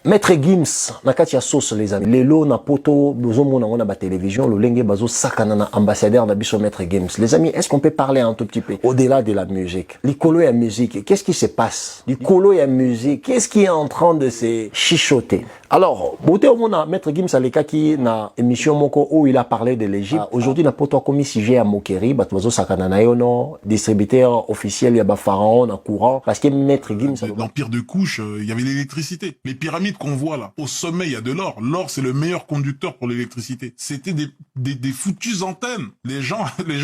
Maître Gims, nakati ya sauce les amis. Lelo na poto, bozomo na ngona ba télévision, le lenge bazo sakana na ambassadeur na biso Maître Gims. Les amis, est-ce qu'on peut parler un tout petit peu au-delà de la musique? L'icolo et la musique, qu'est-ce qui se passe? L'icolo et la musique, qu'est-ce qui est en train de se chichoter? Alors, beauté au monde, Maître Gims Aleka qui na émission moko où il a parlé de l'Égypte. Aujourd'hui, na poto commis sujet à moquerie, bazo sakana na yono, distributeur officiel ya ba pharaon na courant parce que Maître Gims l'empire de couche, il y avait l'électricité. Les pyramides qu'on voit là, au sommet, il y a de l'or. L'or, c'est le meilleur conducteur pour l'électricité. C'était des foutues antennes. Les gens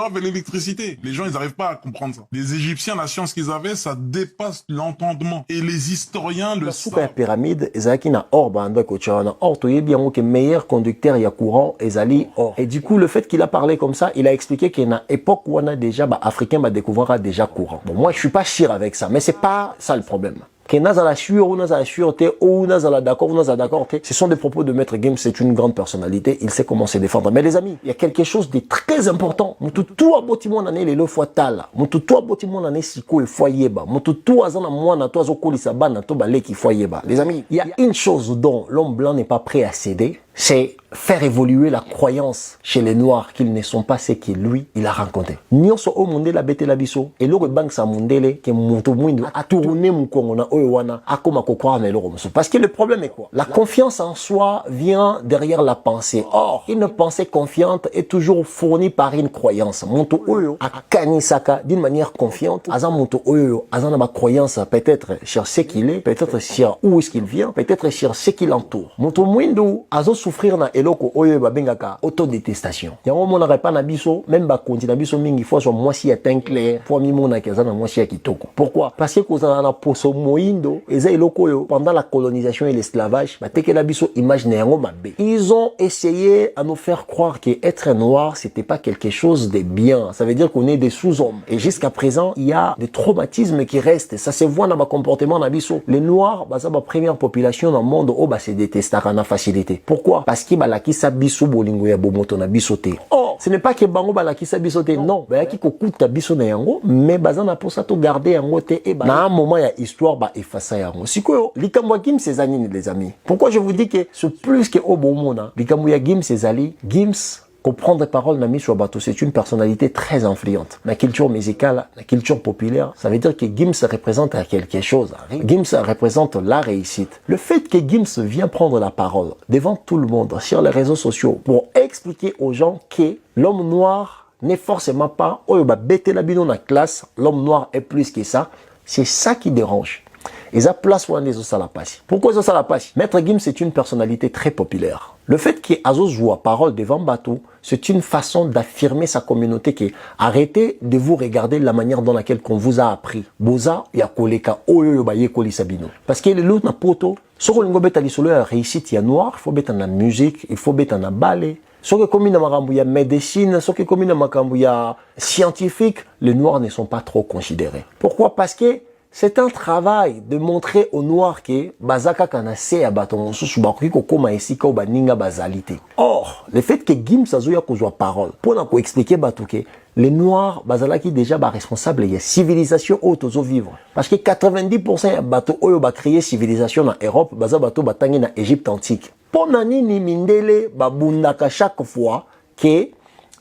avaient l'électricité. Les gens, ils n'arrivent pas à comprendre ça. Les Égyptiens, la science qu'ils avaient, ça dépasse l'entendement. Et les historiens le savent. La pyramide, ezaki na or banda ko tchana. Or, tu es bien que meilleur conducteur ya courant, ezali or. Et du coup, le fait qu'il a parlé comme ça, il a expliqué qu'à une époque où on a déjà, africain, découvrira déjà courant. Bon, moi, je suis pas sûr avec ça, mais c'est pas ça le problème. Que nazala sûr ou nazala sûreté ou nazala d'accord ou nazala d'accord, ce sont des propos de Maître Gims. C'est une grande personnalité, il sait comment se défendre. Mais les amis, il y a quelque chose de très important. Mututu abotimo na ne le foitala, mututu abotimo na ne siko e foyeba, mututu azana mwana to azokolisa bana to baleki foyeba. Les amis, il y a une chose dont l'homme blanc n'est pas prêt à céder, c'est faire évoluer la croyance chez les Noirs qu'ils ne sont pas ce que lui, il a rencontré. Nyonso o monde la bete la biso, et le bank sa mondele, que moto mwindo a tourné mon kongona oewana, a comme à croire ne l'euro. Parce que le problème est quoi? La confiance en soi vient derrière la pensée. Or, une pensée confiante est toujours fournie par une croyance. Monto oyo, a kanisaka, d'une manière confiante, azan monto oyo, azan ma croyance, peut-être sur ce qu'il est, peut-être sur où est-ce qu'il vient, peut-être sur ce qui l'entoure. Monto mwindo, azo souffrir na eloko oyo babengaka autodétestation. Yango mona repa na biso, même ba konti na biso mingi fois so mwasi ya teint clair, fois mi mona keza na mwasi ya kitoko. Pourquoi? Parce que kozana na poso moindo, eza eloko oyo pendant la colonisation et l'esclavage, ba teke la biso image na yango mabe. Ils ont essayé à nous faire croire que être noir c'était pas quelque chose de bien. Ça veut dire qu'on est des sous-hommes. Et jusqu'à présent, il y a des traumatismes qui restent. Ça se voit dans ma comportement na biso. Les noirs, bah ça ba première population dans le monde oh bah c'est détestable na facilité. Pourquoi? Parce que balakisa biso bolingo ya bomoto na biso te. Oh, ce n'est pas que bango balakisa biso te, non. Bayaki kokuta biso na yango, mais bazana pour ça to garder yango te et na un moment ya histoire ba effacer yango. Sikoyo, likambo Gims ces années les amis. Pourquoi je vous dis que c'est plus que au bomona, likambo ya Gims ces ali, Gims comprendre les paroles Nami Bateau, c'est une personnalité très influente. La culture musicale, la culture populaire, ça veut dire que Gims représente quelque chose. Gims représente la réussite. Le fait que Gims vient prendre la parole devant tout le monde sur les réseaux sociaux pour expliquer aux gens que l'homme noir n'est forcément pas la classe, l'homme noir est plus que ça, c'est ça qui dérange. Et ça place pour les Osalapasi. Pourquoi les Osalapasi? Maître Gims est une personnalité très populaire. Le fait qu'Azos joue à parole devant Bateau, c'est une façon d'affirmer sa communauté qui arrêtez de vous regarder la manière dans laquelle qu'on vous a appris. Boza ya koleka oyo baye koli sabino. Parce que les loups na poto, soko lingo beta lisolo ya réussite ya noir, il faut beta na musique, il faut beta na ballet. Soki komi na makambo ya médecine, soki komi na makambo ya scientifique, les noirs ne sont pas trop considérés. Pourquoi? Parce que c'est un travail de montrer aux Noirs que bazaka kanase ya baton susu bakoki kokoma esika baninga bazalité. Or, le fait que Gims azoya kozwa parole pour na ko expliquer batuke les Noirs bazalaki déjà ba responsable ya civilisation auto vivre parce que 90% ya bato oyo ba créer civilisation na Europe baza bato batangi na Égypte antique. Pona nini mindele babundaka chaque fois que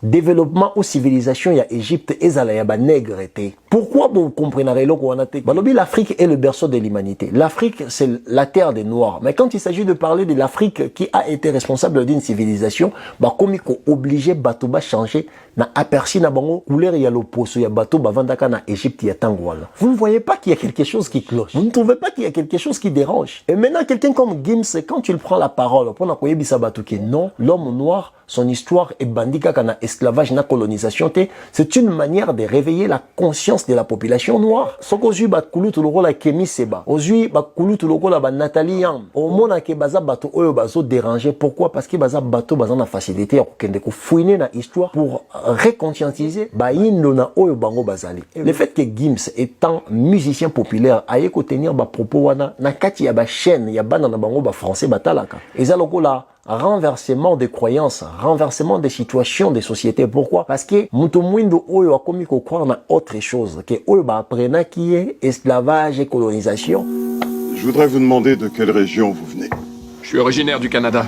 développement ou civilisation ya Égypte ezala ya ba nègreté. Pourquoi vous comprenez l'Afrique est le berceau de l'humanité. L'Afrique, c'est la terre des Noirs. Mais quand il s'agit de parler de l'Afrique qui a été responsable d'une civilisation, comme il est obligé de changer, na aperçu na bango couleur ya l'opposo ya bateau bavandaka na Égypte ya tangwala. Vous ne voyez pas qu'il y a quelque chose qui cloche. Vous ne trouvez pas qu'il y a quelque chose qui dérange. Et maintenant, quelqu'un comme Gims, quand tu prends la parole, pour na koyebisa batuke, non, l'homme noir, son histoire est bandika kana esclavage na colonisation te, c'est une manière de réveiller la conscience de la population noire. Soko zui ba kulutu loko la Kemi Seba, ozui ba kulutu loko la ba Nathalie Yam. Au mona ke baza bato oyo bazo déranger. Pourquoi? Parce que baza bato baza na facilité ya kokende ko fouiner na histoire pour reconscientiser ba indo na oyo bango bazali. Le fait que Gims étant musicien populaire aye ko tenir ba propos wana na kati ya ba chaîne ya bana na bango ba français batalaka. Eza loko la renversement des croyances, renversement des situations des sociétés. Pourquoi? Parce que muto mwindo oyo akomi ko croire na autre chose que oyo ba aprena qui est esclavage et colonisation. Je voudrais vous demander de quelle région vous venez. Je suis originaire du Canada.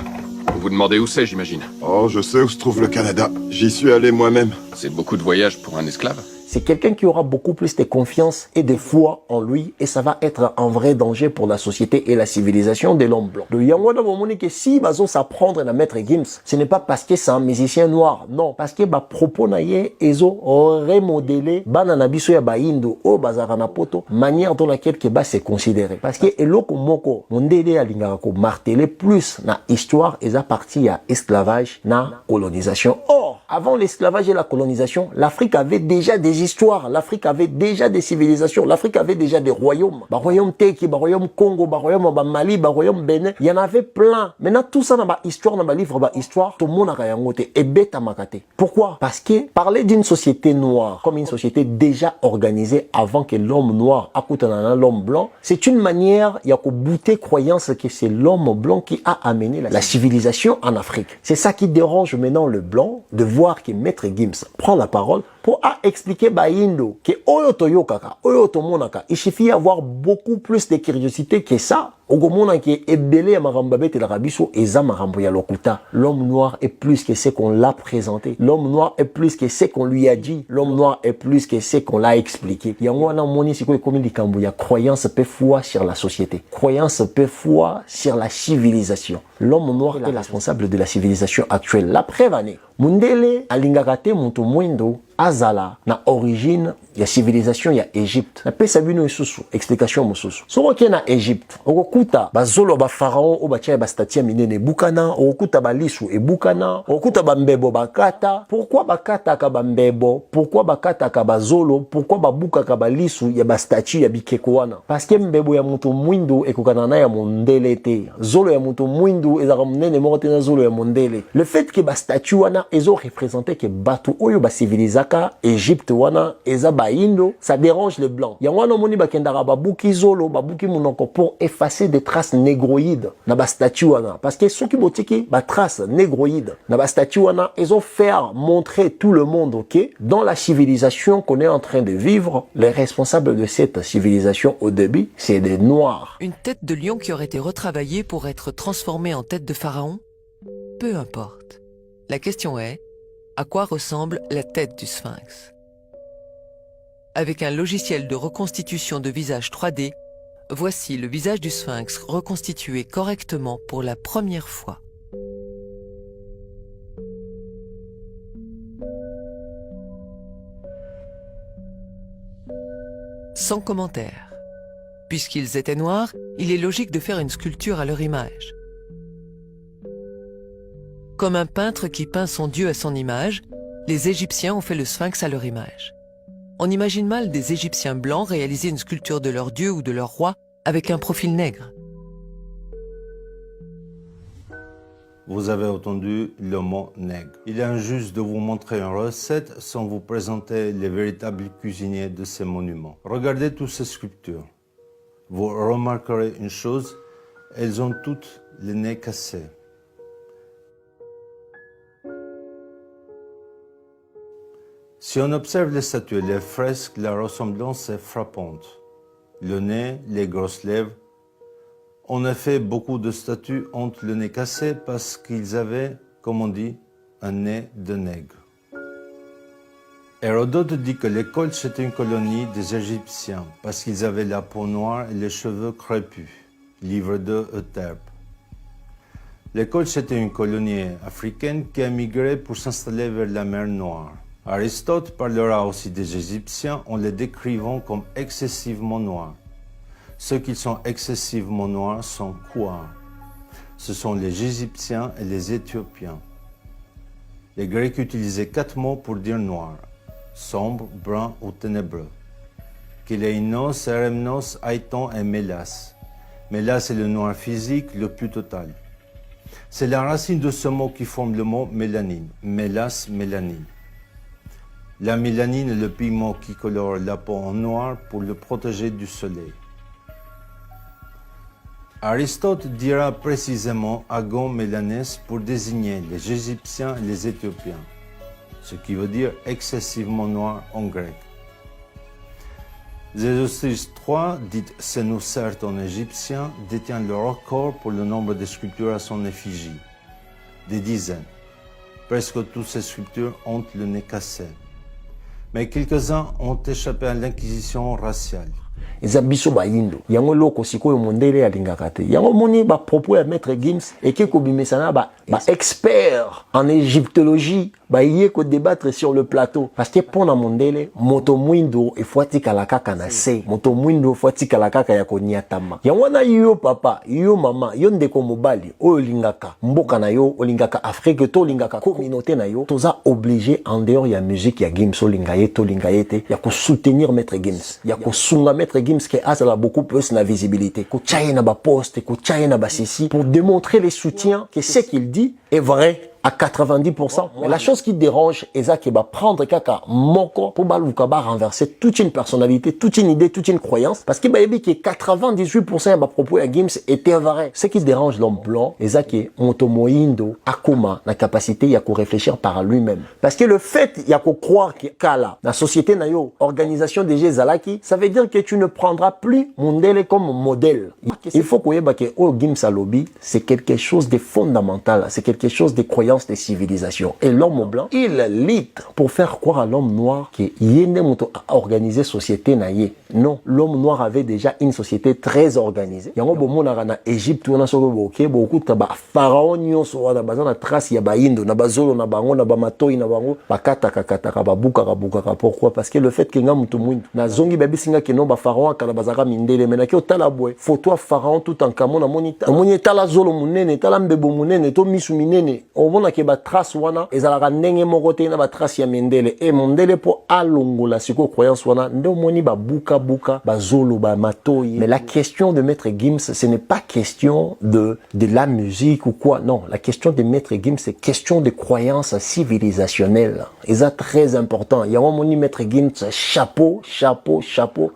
Vous vous demandez où c'est, j'imagine. Oh, je sais où se trouve le Canada. J'y suis allé moi-même. C'est beaucoup de voyages pour un esclave. C'est quelqu'un qui aura beaucoup plus de confiance et de foi en lui et ça va être un vrai danger pour la société et la civilisation de l'homme blanc. Le Yangwada Momoni que si bazo s'apprendre à Maître Gims, ce n'est pas parce que c'est un musicien noir, non, parce que ba propos na ye ezo remodélé banana biso ya baindo o bazarana poto manière dans laquelle que ba c'est considéré. Parce que eloko moko mondele alingaka ko marteler plus na histoire eza parti ya esclavage na colonisation. Or, avant l'esclavage et la colonisation, l'Afrique avait déjà des histoires, l'Afrique avait déjà des civilisations, l'Afrique avait déjà des royaumes. Bah royaume Teki, bah royaume Congo, bah royaume Mali, bah royaume Bénin. Il y en avait plein. Maintenant tout ça dans ma histoire, dans ma livre, bah histoire, tout le monde a yangote et bêta makate. Pourquoi? Parce que parler d'une société noire comme une société déjà organisée avant que l'homme noir accoute l'homme blanc, c'est une manière, il y a qu'au bouter croyance que c'est l'homme blanc qui a amené la civilisation en Afrique. C'est ça qui dérange maintenant le blanc de voir que Maître Gims prend la parole pour expliquer baindo que oyo toyokaka, oyo tomonaka, il suffit d'avoir beaucoup plus de curiosité que ça. Ogomona qui est belé à Marambabet et l'Arabiso et Zamarambo Yalokuta. L'homme noir est plus que ce qu'on l'a présenté. L'homme noir est plus que ce qu'on lui a dit. L'homme noir est plus que ce qu'on l'a expliqué. Yangwana moni siko comme dit Kambu, ya croyance peut foi sur la société. Croyance peut foi sur la civilisation. L'homme noir est responsable de la civilisation actuelle. La preuve année. Mundele alingakate muntu mwendo azala na origine ya civilisation ya Égypte. Na pesa bino isusu explication mususu. Soko ke na Égypte, okuta bazolo ba pharaon o batia ba statia minene bukana, okuta ba lisu e bukana, okuta ba mbebo bakata. Pourquoi bakata ka ba mbebo? Pourquoi bakata ka bazolo? Pourquoi babuka ka ba lisu ya ba statue ya bikeko wana? Parce que mbebo ya muntu mwindo ekokana na ya mondele te. Zolo ya muntu mwindo ezaka munene moko te na zolo ya mondele. Le fait que ba statue wana ezo représenté que batu oyo ba civilisaka Égypte wana eza ba indo, ça dérange les blancs. Ya wana moni bakendaka babuki zolo, babuki munoko pour effacer des traces négroïdes na ba statue wana parce que soki botiki ba traces négroïdes na ba statue wana ezo faire montrer tout le monde OK dans la civilisation qu'on est en train de vivre, les responsables de cette civilisation au début, c'est des noirs. Une tête de lion qui aurait été retravaillée pour être transformée en tête de pharaon? Peu importe. La question est, à quoi ressemble la tête du sphinx? Avec un logiciel de reconstitution de visage 3D, voici le visage du sphinx reconstitué correctement pour la première fois. Sans commentaire. Puisqu'ils étaient noirs, il est logique de faire une sculpture à leur image. Comme un peintre qui peint son dieu à son image, les Égyptiens ont fait le sphinx à leur image. On imagine mal des Égyptiens blancs réaliser une sculpture de leur dieu ou de leur roi avec un profil nègre. Vous avez entendu le mot nègre. Il est injuste de vous montrer une recette sans vous présenter les véritables cuisiniers de ces monuments. Regardez toutes ces sculptures. Vous remarquerez une chose, elles ont toutes les nez cassés. Si on observe les statues et les fresques, la ressemblance est frappante. Le nez, les grosses lèvres. En effet, beaucoup de statues ont le nez cassé parce qu'ils avaient, comme on dit, un nez de nègre. Hérodote dit que les Colches étaient une colonie des Égyptiens parce qu'ils avaient la peau noire et les cheveux crépus. Livre de Euterpe. Les Colches étaient une colonie africaine qui a migré pour s'installer vers la mer Noire. Aristote parlera aussi des Égyptiens en les décrivant comme excessivement noirs. Ceux qui sont excessivement noirs sont quoi? Ce sont les Égyptiens et les Éthiopiens. Les Grecs utilisaient 4 mots pour dire noir: sombre, brun ou ténébreux. Kéléinos, Eremnos, Aiton et Mélas. Mélas est le noir physique le plus total. C'est la racine de ce mot qui forme le mot mélanine. Mélas, mélanine. La mélanine est le pigment qui colore la peau en noir pour le protéger du soleil. Aristote dira précisément Agon Mélanès pour désigner les Égyptiens et les Éthiopiens, ce qui veut dire excessivement noir en grec. Zézosis III, dite Senusert en égyptien, détient le record pour le nombre de sculptures à son effigie. Des dizaines. Presque toutes ces sculptures ont le nez cassé. Mais quelques-uns ont échappé à l'inquisition raciale. eza biso bayindo yango loko sikoyo mondele alingaka te yango moni ba propos ya maître Gims eke kobimisa na ba expert en égyptologie ba yé ko débattre sur le plateau parce que pona mondele moto mwindo efuati kalaka kana se moto mwindo efuati kalaka ya konyatama yango na yo papa yo mama yo ndeko mobali oyo lingaka mboka na yo olingaka Afrique to lingaka communauté na yo toza obligé en dehors ya musique ya Gims olingaye to lingaye te ya ko soutenir maître Gims ya ko sunga maître Gims qui a beaucoup plus de visibilité. Ko tchaye na ba poste, ko tchaye na ba sisi pour démontrer les soutiens que ce qu'il dit est vrai à 90%. Mais la chose qui dérange, c'est qu'il va prendre kaka moko pour baluka renverser toute une personnalité, toute une idée, toute une croyance. Parce qu'il va dire que 98% de propos à Gims était vrai. Ce qui dérange l'homme blanc, c'est que Motomoindo Akuma la capacité il y a qu'à réfléchir par lui-même. Parce que le fait il y a qu'à croire que Kala, la société nayo, organisation des Zalaki, ça veut dire que tu ne prendras plus Mondele comme modèle. Il faut qu'on ait que Gims à lobby, c'est quelque chose de fondamental, c'est quelque chose de croyance des civilisations. Et l'homme blanc, il litre pour faire croire à l'homme noir qu'il y a organisé société naïe. Non, l'homme noir avait déjà une société très organisée. Il y a un Égypte, on a beaucoup de pharaons, on a trace, il y a Indo, na bazolo, na bango, na bamatoi, na bango, bakata kakata kababuka kabuka. Pourquoi? Parce que le fait que ngamu tumuin, na zongi baby singa que non ba pharaon kala bazaka mindele, mais na ki otalabwe, photo pharaon tout en kamon na monita, moni tala zolo munene, tala mbebo munene, to misu minene. On ke ba trace wana ezalaka ndenge moko te na ba trace ya Mendele et Mondele po alongola siko croyance wana ndo moni ba buka ba zolo ba matoi. Mais la question de maître Gims, ce n'est pas question de la musique ou quoi, non, la question de maître Gims c'est question de croyance civilisationnelle et ça très important. Il y a un moni maître Gims, chapeau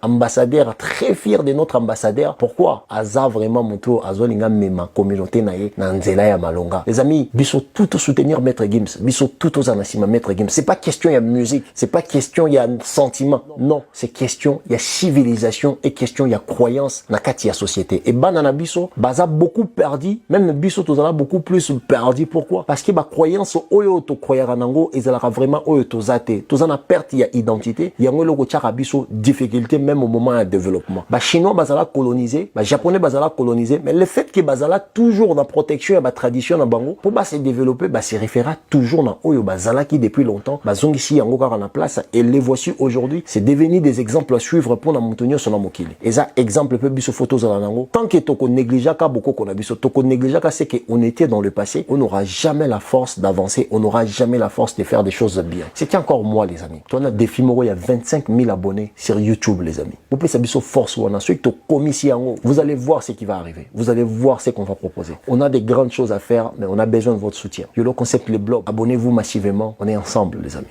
ambassadeur, très fier de notre ambassadeur. Pourquoi? Aza vraiment moto azolinga mema communauté nae na nzela ya malonga. Les amis, biso tout soutenir maître Gims, biso tout aux anasima maître Gims. C'est pas question il y a musique, c'est pas question il y a sentiment. Non, c'est question il y a civilisation et question il y a croyance na kati ya société. Et banana biso baza beaucoup perdu, même biso tous en a beaucoup plus perdu. Pourquoi? Parce que ba croyance oyo to croyara nango ezalaka vraiment oyo to zate. Tous en a perte il y a identité, il y a ngolo ko tchaka biso difficulté même au moment de développement. Ba chinois bazala colonisé, ba japonais bazala colonisé, mais le fait que bazala toujours dans protection et ba tradition na bango pour ba se développer bah se référera toujours dans Oyo Bazala qui depuis longtemps bazongi si yango kaka na place et les voici aujourd'hui c'est devenu des exemples à suivre pour na montonio sona mokili et ça exemple peu biso photos à nango tant que toko négligea ka beaucoup qu'on a biso toko négligea ka c'est que on était dans le passé on n'aura jamais la force d'avancer on n'aura jamais la force de faire des choses bien c'était encore moi les amis toi on a défi moro il y a 25 000 abonnés sur YouTube les amis vous pouvez biso force ou on a ceux qui commis yango vous allez voir ce qui va arriver vous allez voir ce qu'on va proposer on a des grandes choses à faire mais on a besoin de votre soutien. Le concept les blogs. Abonnez-vous massivement. On est ensemble, les amis.